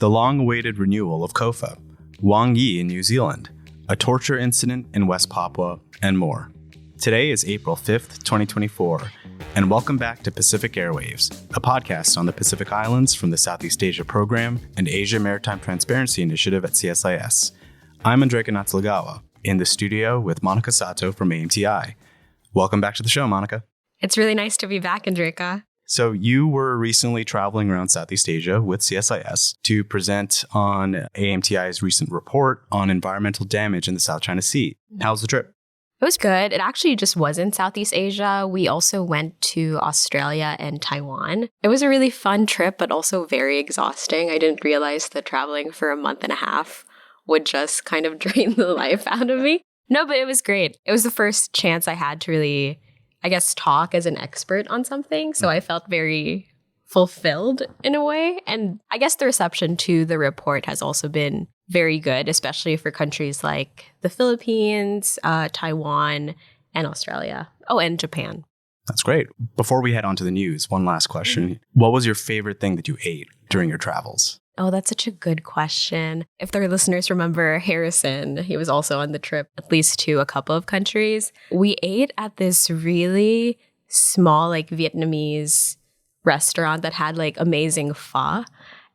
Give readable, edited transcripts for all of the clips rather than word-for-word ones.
the long-awaited renewal of COFA, Wang Yi in New Zealand, a torture incident in West Papua, and more. Today is April 5th, 2024, and welcome back to Pacific Airwaves, a podcast on the Pacific Islands from the Southeast Asia Program and Asia Maritime Transparency Initiative at CSIS. I'm Andreyka in the studio with Monica Sato from AMTI. Welcome back to the show, Monica. It's really nice to be back, Andreyka. So you were recently traveling around Southeast Asia with CSIS to present on AMTI's recent report on environmental damage in the South China Sea. How was the trip? It was good. It actually just wasn't Southeast Asia. We also went to Australia and Taiwan. It was a really fun trip, but also very exhausting. I didn't realize that traveling for a month and a half would just kind of drain the life out of me. No, but it was great. It was the first chance I had to really, talk as an expert on something. So I felt very fulfilled in a way. And I guess the reception to the report has also been very good, especially for countries like the Philippines, Taiwan, and Australia. Oh, and Japan. That's great. Before we head on to the news, one last question. What was your favorite thing that you ate during your travels? Oh, that's such a good question. If their listeners remember Harrison, he was also on the trip, at least to a couple of countries. We ate at this really small, Vietnamese restaurant that had amazing pho.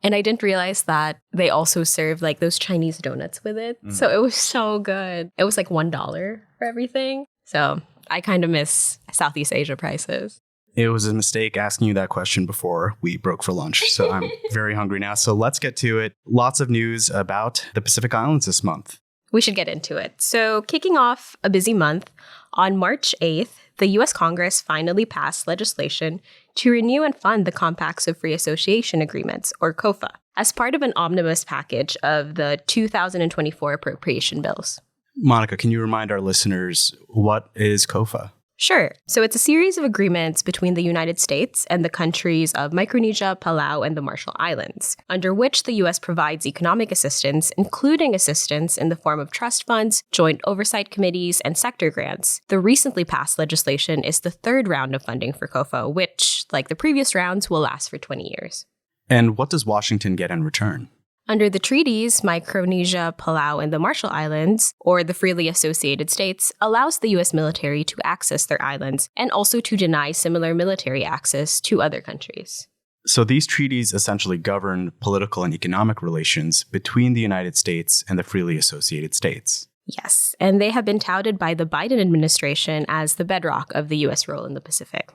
And I didn't realize that they also served those Chinese donuts with it. So it was so good. It was $1 for everything. So I kind of miss Southeast Asia prices. It was a mistake asking you that question before we broke for lunch. So I'm very hungry now. So let's get to it. Lots of news about the Pacific Islands this month. We should get into it. So kicking off a busy month, on March 8th, the U.S. Congress finally passed legislation to renew and fund the Compacts of Free Association Agreements, or COFA, as part of an omnibus package of the 2024 appropriation bills. Monica, can you remind our listeners, what is COFA? Sure. So it's a series of agreements between the United States and the countries of Micronesia, Palau, and the Marshall Islands, under which the U.S. provides economic assistance, including assistance in the form of trust funds, joint oversight committees, and sector grants. The recently passed legislation is the third round of funding for COFA, which, like the previous rounds, will last for 20 years. And what does Washington get in return? Under the treaties, Micronesia, Palau, and the Marshall Islands, or the freely associated states, allows the U.S. military to access their islands and also to deny similar military access to other countries. So these treaties essentially govern political and economic relations between the United States and the freely associated states. Yes, and they have been touted by the Biden administration as the bedrock of the U.S. role in the Pacific.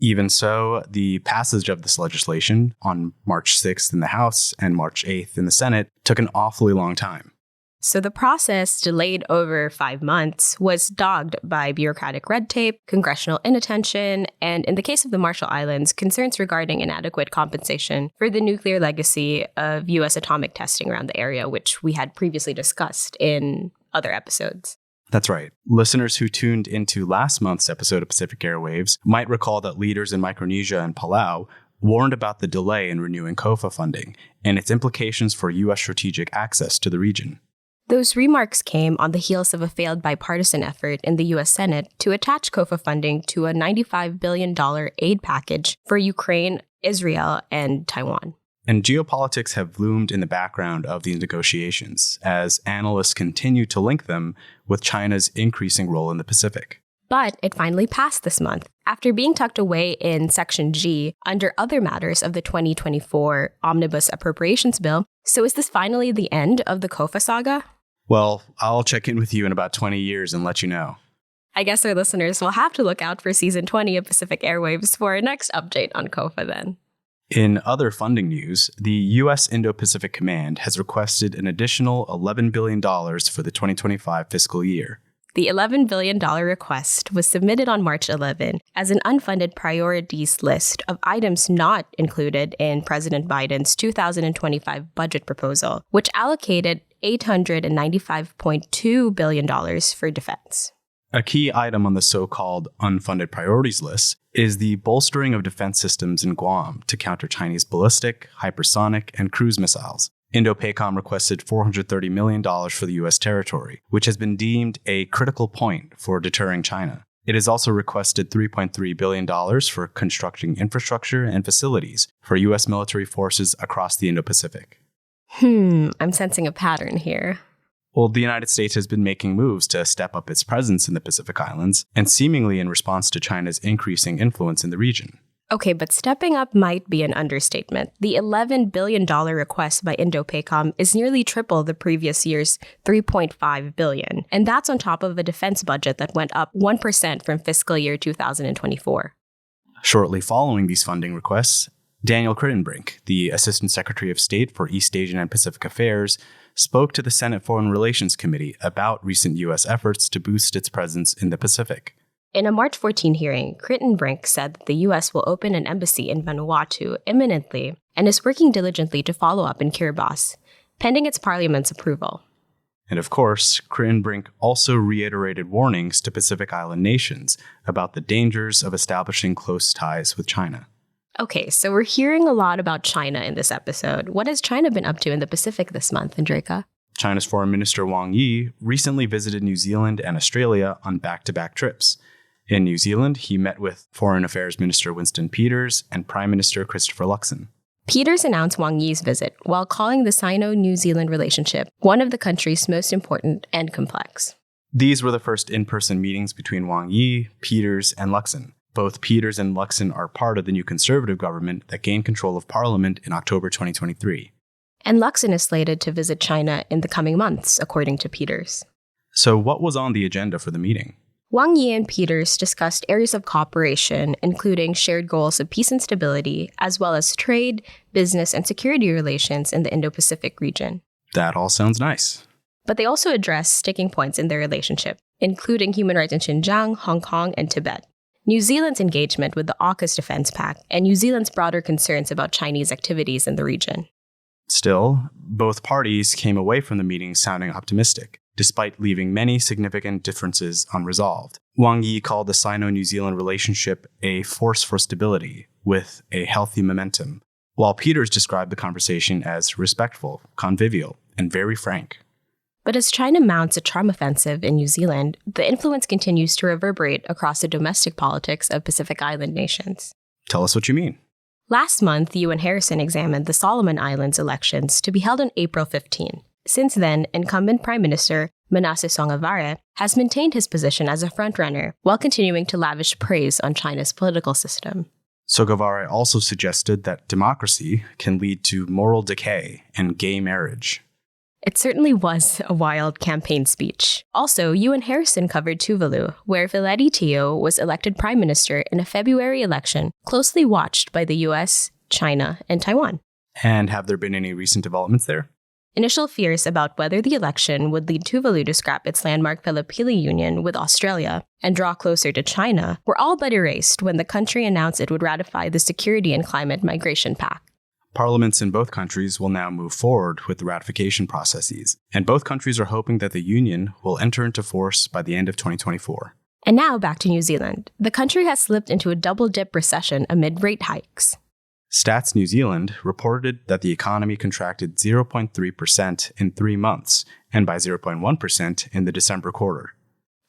Even so, the passage of this legislation on March 6th in the House and March 8th in the Senate took an awfully long time. So the process, delayed over 5 months, was dogged by bureaucratic red tape, congressional inattention, and in the case of the Marshall Islands, concerns regarding inadequate compensation for the nuclear legacy of U.S. atomic testing around the area, which we had previously discussed in other episodes. That's right. Listeners who tuned into last month's episode of Pacific Airwaves might recall that leaders in Micronesia and Palau warned about the delay in renewing COFA funding and its implications for U.S. strategic access to the region. Those remarks came on the heels of a failed bipartisan effort in the U.S. Senate to attach COFA funding to a $95 billion aid package for Ukraine, Israel, and Taiwan. And geopolitics have loomed in the background of these negotiations as analysts continue to link them with China's increasing role in the Pacific. But it finally passed this month, after being tucked away in Section G under other matters of the 2024 Omnibus Appropriations Bill. So is this finally the end of the COFA saga? Well, I'll check in with you in about 20 years and let you know. I guess our listeners will have to look out for Season 20 of Pacific Airwaves for our next update on COFA then. In other funding news, the U.S. Indo-Pacific Command has requested an additional $11 billion for the 2025 fiscal year. The $11 billion request was submitted on March 11 as an unfunded priorities list of items not included in President Biden's 2025 budget proposal, which allocated $895.2 billion for defense. A key item on the so-called unfunded priorities list is the bolstering of defense systems in Guam to counter Chinese ballistic, hypersonic, and cruise missiles. Indo-PACOM requested $430 million for the U.S. territory, which has been deemed a critical point for deterring China. It has also requested $3.3 billion for constructing infrastructure and facilities for U.S. military forces across the Indo-Pacific. I'm sensing a pattern here. Well, the United States has been making moves to step up its presence in the Pacific Islands, and seemingly in response to China's increasing influence in the region. Okay, but stepping up might be an understatement. The $11 billion request by Indo-PACOM is nearly triple the previous year's $3.5 billion, and that's on top of a defense budget that went up 1% from fiscal year 2024. Shortly following these funding requests, Daniel Crittenbrink, the Assistant Secretary of State for East Asian and Pacific Affairs, spoke to the Senate Foreign Relations Committee about recent U.S. efforts to boost its presence in the Pacific. In a March 14 hearing, Crittenbrink said that the U.S. will open an embassy in Vanuatu imminently and is working diligently to follow up in Kiribati, pending its parliament's approval. And of course, Crittenbrink also reiterated warnings to Pacific Island nations about the dangers of establishing close ties with China. Okay, so we're hearing a lot about China in this episode. What has China been up to in the Pacific this month, Andreyka? China's Foreign Minister Wang Yi recently visited New Zealand and Australia on back-to-back trips. In New Zealand, he met with Foreign Affairs Minister Winston Peters and Prime Minister Christopher Luxon. Peters announced Wang Yi's visit while calling the Sino-New Zealand relationship one of the country's most important and complex. These were the first in-person meetings between Wang Yi, Peters, and Luxon. Both Peters and Luxon are part of the new Conservative government that gained control of Parliament in October 2023. And Luxon is slated to visit China in the coming months, according to Peters. So what was on the agenda for the meeting? Wang Yi and Peters discussed areas of cooperation, including shared goals of peace and stability, as well as trade, business, and security relations in the Indo-Pacific region. That all sounds nice. But they also addressed sticking points in their relationship, including human rights in Xinjiang, Hong Kong, and Tibet, New Zealand's engagement with the AUKUS Defense Pact, and New Zealand's broader concerns about Chinese activities in the region. Still, both parties came away from the meeting sounding optimistic, despite leaving many significant differences unresolved. Wang Yi called the Sino-New Zealand relationship a force for stability, with a healthy momentum, while Peters described the conversation as respectful, convivial, and very frank. But as China mounts a charm offensive in New Zealand, the influence continues to reverberate across the domestic politics of Pacific Island nations. Tell us what you mean. Last month, UN Harrison examined the Solomon Islands elections to be held on April 15. Since then, incumbent Prime Minister Manasseh Sogavare has maintained his position as a frontrunner while continuing to lavish praise on China's political system. Sogavare also suggested that democracy can lead to moral decay and gay marriage. It certainly was a wild campaign speech. Also, UN Harrison covered Tuvalu, where Vileti Teo was elected prime minister in a February election closely watched by the US, China, and Taiwan. And have there been any recent developments there? Initial fears about whether the election would lead Tuvalu to scrap its landmark Pilipili union with Australia and draw closer to China were all but erased when the country announced it would ratify the Security and Climate Migration Pact. Parliaments in both countries will now move forward with the ratification processes, and both countries are hoping that the union will enter into force by the end of 2024. And now back to New Zealand. The country has slipped into a double-dip recession amid rate hikes. Stats New Zealand reported that the economy contracted 0.3% in 3 months and by 0.1% in the December quarter.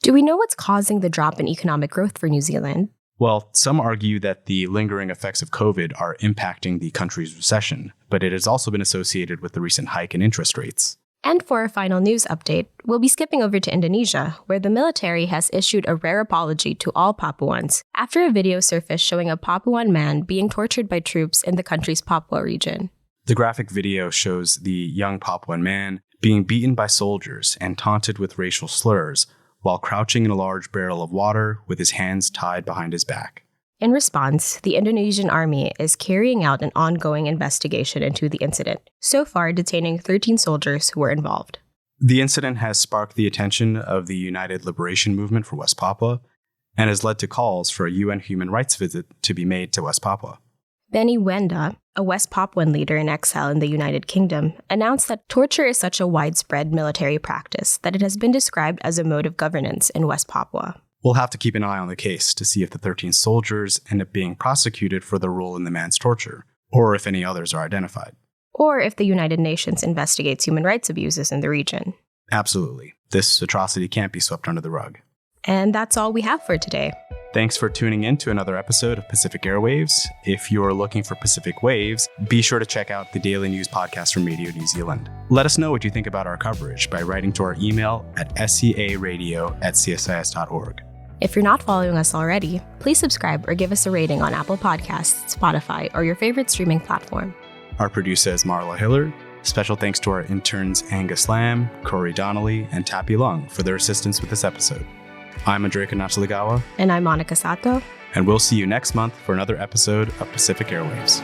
Do we know what's causing the drop in economic growth for New Zealand? Well, some argue that the lingering effects of COVID are impacting the country's recession, but it has also been associated with the recent hike in interest rates. And for a final news update, we'll be skipping over to Indonesia, where the military has issued a rare apology to all Papuans after a video surfaced showing a Papuan man being tortured by troops in the country's Papua region. The graphic video shows the young Papuan man being beaten by soldiers and taunted with racial slurs while crouching in a large barrel of water with his hands tied behind his back. In response, the Indonesian army is carrying out an ongoing investigation into the incident, so far detaining 13 soldiers who were involved. The incident has sparked the attention of the United Liberation Movement for West Papua and has led to calls for a UN human rights visit to be made to West Papua. Benny Wenda, a West Papuan leader in exile in the United Kingdom, announced that torture is such a widespread military practice that it has been described as a mode of governance in West Papua. We'll have to keep an eye on the case to see if the 13 soldiers end up being prosecuted for their role in the man's torture, or if any others are identified. Or if the United Nations investigates human rights abuses in the region. Absolutely. This atrocity can't be swept under the rug. And that's all we have for today. Thanks for tuning in to another episode of Pacific Airwaves. If you're looking for Pacific Waves, be sure to check out the daily news podcast from Radio New Zealand. Let us know what you think about our coverage by writing to our email at scaradio@csis.org. If you're not following us already, please subscribe or give us a rating on Apple Podcasts, Spotify, or your favorite streaming platform. Our producer is Marla Hillard. Special thanks to our interns Angus Lamb, Corey Donnelly, and Tappy Lung for their assistance with this episode. I'm Andreyka Nataligawa. And I'm Monica Sato. And we'll see you next month for another episode of Pacific Airwaves.